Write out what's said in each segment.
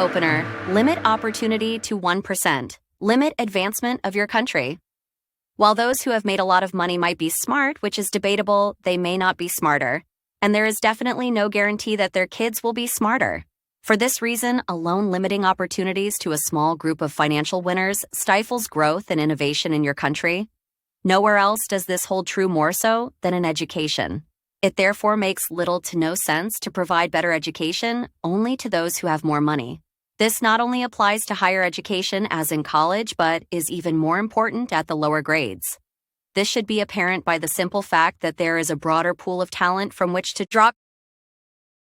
Opener, limit opportunity to 1%. Limit advancement of your country. While those who have made a lot of money might be smart, which is debatable, they may not be smarter. And there is definitely no guarantee that their kids will be smarter. For this reason, alone limiting opportunities to a small group of financial winners stifles growth and innovation in your country. Nowhere else does this hold true more so than in education. It therefore makes little to no sense to provide better education only to those who have more money. This not only applies to higher education as in college, but is even more important at the lower grades. This should be apparent by the simple fact that there is a broader pool of talent from which to draw.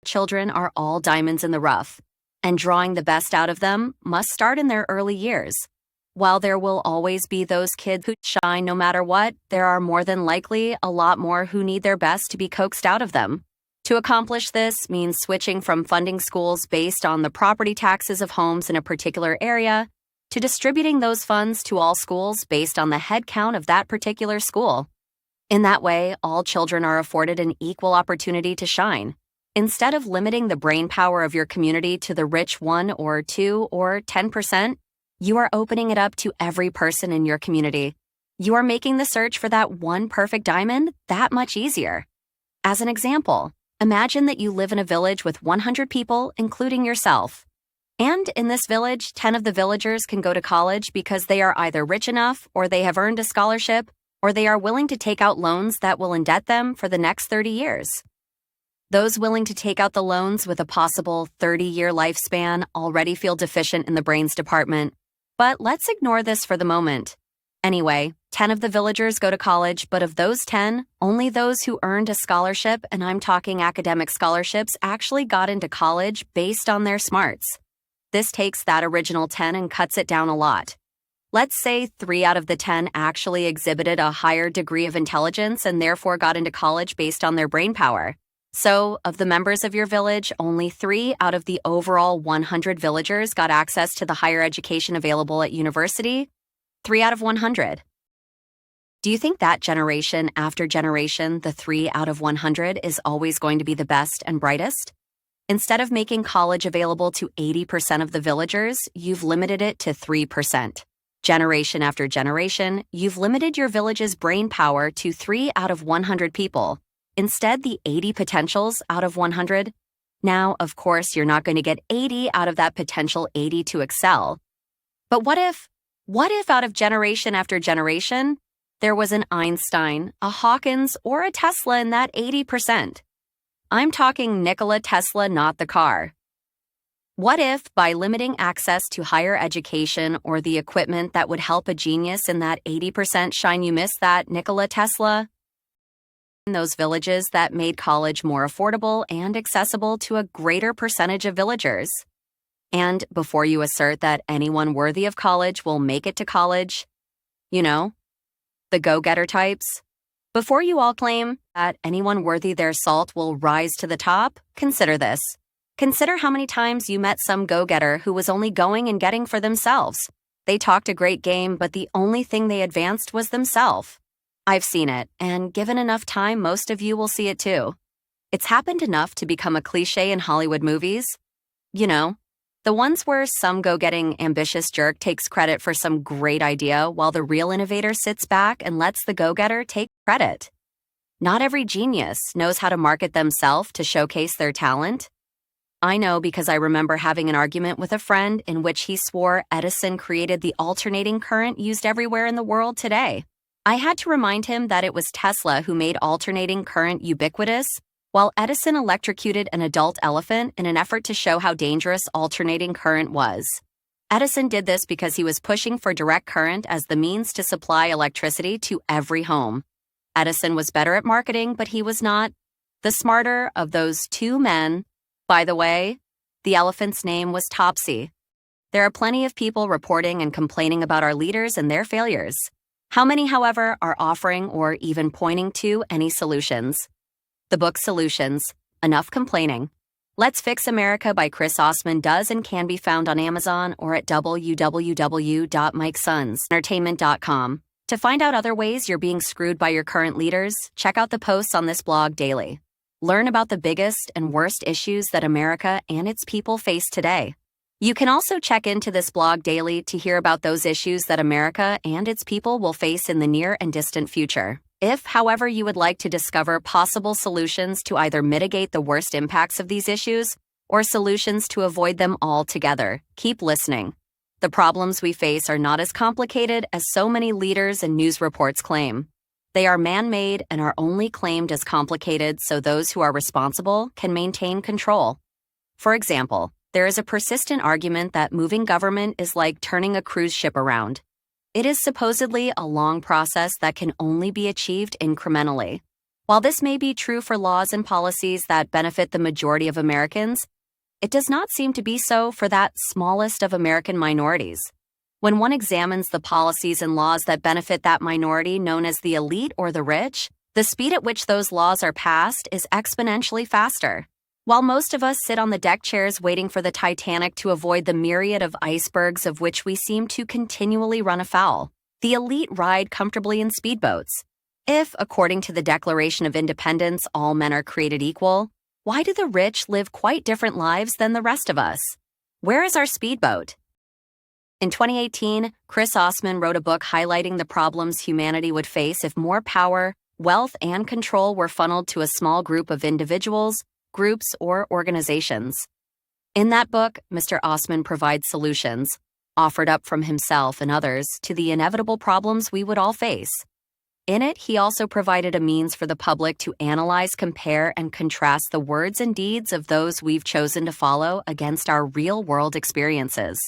Children are all diamonds in the rough, and drawing the best out of them must start in their early years. While there will always be those kids who shine no matter what, there are more than likely a lot more who need their best to be coaxed out of them. To accomplish this means switching from funding schools based on the property taxes of homes in a particular area to distributing those funds to all schools based on the head count of that particular school. In that way, all children are afforded an equal opportunity to shine. Instead of limiting the brain power of your community to the rich 1 or 2 or 10%, you are opening it up to every person in your community. You are making the search for that one perfect diamond that much easier. As an example, imagine that you live in a village with 100 people, including yourself. And in this village, 10 of the villagers can go to college because they are either rich enough, or they have earned a scholarship, or they are willing to take out loans that will indebt them for the next 30 years. Those willing to take out the loans with a possible 30-year lifespan already feel deficient in the brains department. But let's ignore this for the moment. Anyway, 10 of the villagers go to college, but of those 10, only those who earned a scholarship, and I'm talking academic scholarships, actually got into college based on their smarts. This takes that original 10 and cuts it down a lot. Let's say 3 out of the 10 actually exhibited a higher degree of intelligence and therefore got into college based on their brain power. So, of the members of your village, only 3 out of the overall 100 villagers got access to the higher education available at university. 3 out of 100. Do you think that generation after generation, the 3 out of 100 is always going to be the best and brightest? Instead of making college available to 80% of the villagers, you've limited it to 3%. Generation after generation, you've limited your village's brain power to 3 out of 100 people. Instead, the 80 potentials out of 100. Now, of course, you're not going to get 80 out of that potential 80 to excel. But what if out of generation after generation, there was an Einstein, a Hawkins, or a Tesla in that 80%? I'm talking Nikola Tesla, not the car. What if, by limiting access to higher education or the equipment that would help a genius in that 80% shine, you miss that Nikola Tesla? In those villages that made college more affordable and accessible to a greater percentage of villagers. And before you assert that anyone worthy of college will make it to college, you know, the go-getter types, before you all claim that anyone worthy their salt will rise to the top, consider this. Consider how many times you met some go-getter who was only going and getting for themselves. They talked a great game, but the only thing they advanced was themselves. I've seen it, and given enough time, most of you will see it too. It's happened enough to become a cliche in Hollywood movies. You know, the ones where some go-getting ambitious jerk takes credit for some great idea while the real innovator sits back and lets the go-getter take credit. Not every genius knows how to market themselves to showcase their talent. I know because I remember having an argument with a friend in which he swore Edison created the alternating current used everywhere in the world today. I had to remind him that it was Tesla who made alternating current ubiquitous, while Edison electrocuted an adult elephant in an effort to show how dangerous alternating current was. Edison did this because he was pushing for direct current as the means to supply electricity to every home. Edison was better at marketing, but he was not the smarter of those two men. By the way, the elephant's name was Topsy. There are plenty of people reporting and complaining about our leaders and their failures. How many, however, are offering or even pointing to any solutions? The book Solutions, Enough Complaining. Let's Fix America by Chris Osman does and can be found on Amazon or at www.mikesonsentertainment.com. To find out other ways you're being screwed by your current leaders, check out the posts on this blog daily. Learn about the biggest and worst issues that America and its people face today. You can also check into this blog daily to hear about those issues that America and its people will face in the near and distant future. If, however, you would like to discover possible solutions to either mitigate the worst impacts of these issues or solutions to avoid them altogether, keep listening. The problems we face are not as complicated as so many leaders and news reports claim. They are man-made and are only claimed as complicated so those who are responsible can maintain control. For example, there is a persistent argument that moving government is like turning a cruise ship around. It is supposedly a long process that can only be achieved incrementally. While this may be true for laws and policies that benefit the majority of Americans, it does not seem to be so for that smallest of American minorities. When one examines the policies and laws that benefit that minority known as the elite or the rich, the speed at which those laws are passed is exponentially faster. While most of us sit on the deck chairs waiting for the Titanic to avoid the myriad of icebergs of which we seem to continually run afoul, the elite ride comfortably in speedboats. If, according to the Declaration of Independence, all men are created equal, why do the rich live quite different lives than the rest of us? Where is our speedboat? In 2018, Chris Osman wrote a book highlighting the problems humanity would face if more power, wealth, and control were funneled to a small group of individuals, groups, or organizations. In that book, Mr. Osman provides solutions, offered up from himself and others, to the inevitable problems we would all face. In it, he also provided a means for the public to analyze, compare, and contrast the words and deeds of those we've chosen to follow against our real-world experiences.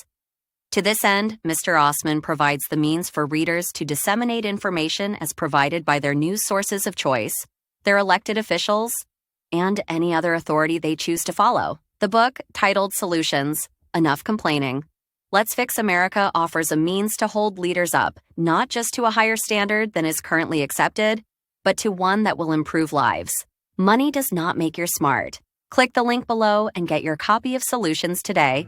To this end, Mr. Osman provides the means for readers to disseminate information as provided by their news sources of choice, their elected officials, and any other authority they choose to follow. The book, titled Solutions, Enough Complaining, Let's Fix America, offers a means to hold leaders up, not just to a higher standard than is currently accepted, but to one that will improve lives. Money does not make you smart. Click the link below and get your copy of Solutions today.